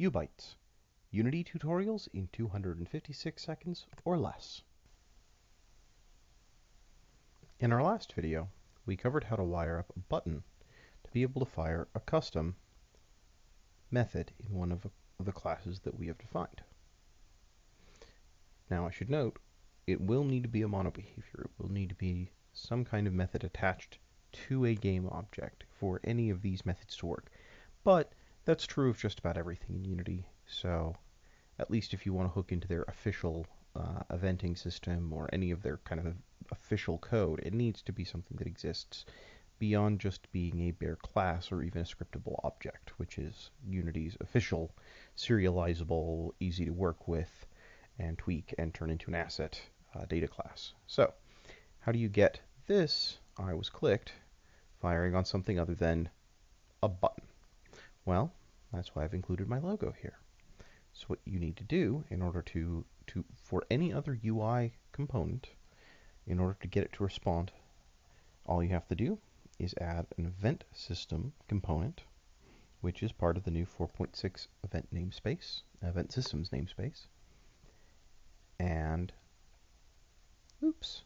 UByte, Unity tutorials in 256 seconds or less. In our last video, we covered how to wire up a button to be able to fire a custom method in one of the classes that we have defined. Now I should note, it will need to be a monobehavior. It will need to be some kind of method attached to a game object for any of these methods to work. But that's true of just about everything in Unity, so at least if you want to hook into their official eventing system or any of their kind of official code, it needs to be something that exists beyond just being a bare class or even a scriptable object, which is Unity's official, serializable, easy to work with, and tweak and turn into an asset data class. So, how do you get this I was clicked firing on something other than a button? Well, that's why I've included my logo here. So what you need to do in order to for any other UI component, in order to get it to respond, all you have to do is add an event system component, which is part of the new 4.6 event namespace, event systems namespace. And oops,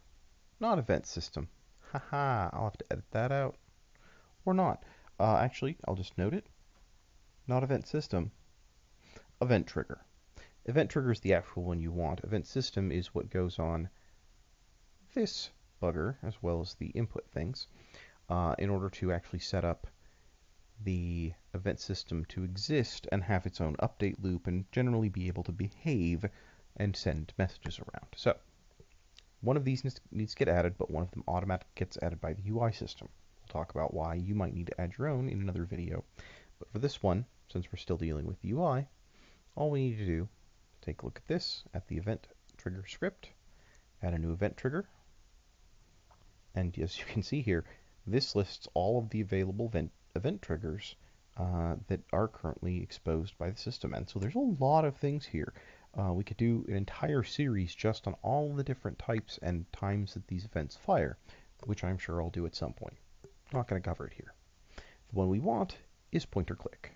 not event system. Haha, I'll have to edit that out. Or not. Actually, I'll just note it. Not event system, event trigger. Event trigger is the actual one you want. Event system is what goes on this bugger, as well as the input things, in order to actually set up the event system to exist and have its own update loop and generally be able to behave and send messages around. So, one of these needs to get added, but one of them automatically gets added by the UI system. We'll talk about why you might need to add your own in another video. But for this one, since we're still dealing with the UI, all we need to do is take a look at this, at the event trigger script, add a new event trigger, and as you can see here, this lists all of the available event triggers that are currently exposed by the system. And so there's a lot of things here. We could do an entire series just on all the different types and times that these events fire, which I'm sure I'll do at some point. I'm not going to cover it here. The one we want is pointer click,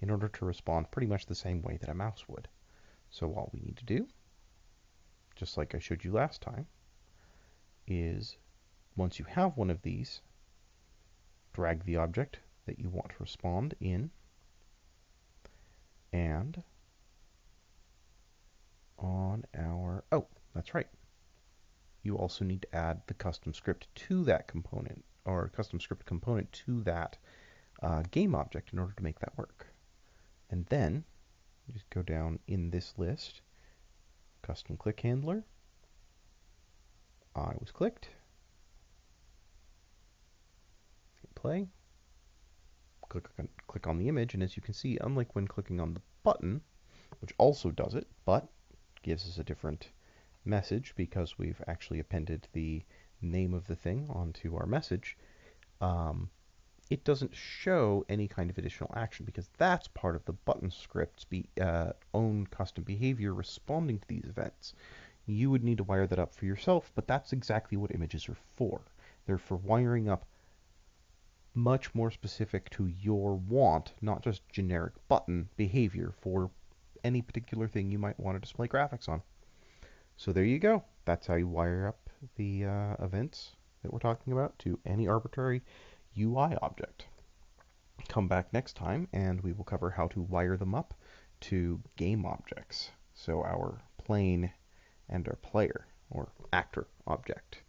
in order to respond pretty much the same way that a mouse would. So all we need to do, just like I showed you last time, is once you have one of these, drag the object that you want to respond in, and on our, oh, that's right, you also need to add the custom script to that component, or custom script component to that game object in order to make that work. And then just go down in this list, custom click handler, I was clicked, hit play, click on the image, and as you can see, unlike when clicking on the button, which also does it, but gives us a different message because we've actually appended the name of the thing onto our message, it doesn't show any kind of additional action because that's part of the button script's own custom behavior responding to these events. You would need to wire that up for yourself, but that's exactly what images are for. They're for wiring up much more specific to your want, not just generic button behavior for any particular thing you might want to display graphics on. So there you go. That's how you wire up the events that we're talking about to any arbitrary UI object. Come back next time and we will cover how to wire them up to game objects. So our plane and our player or actor object.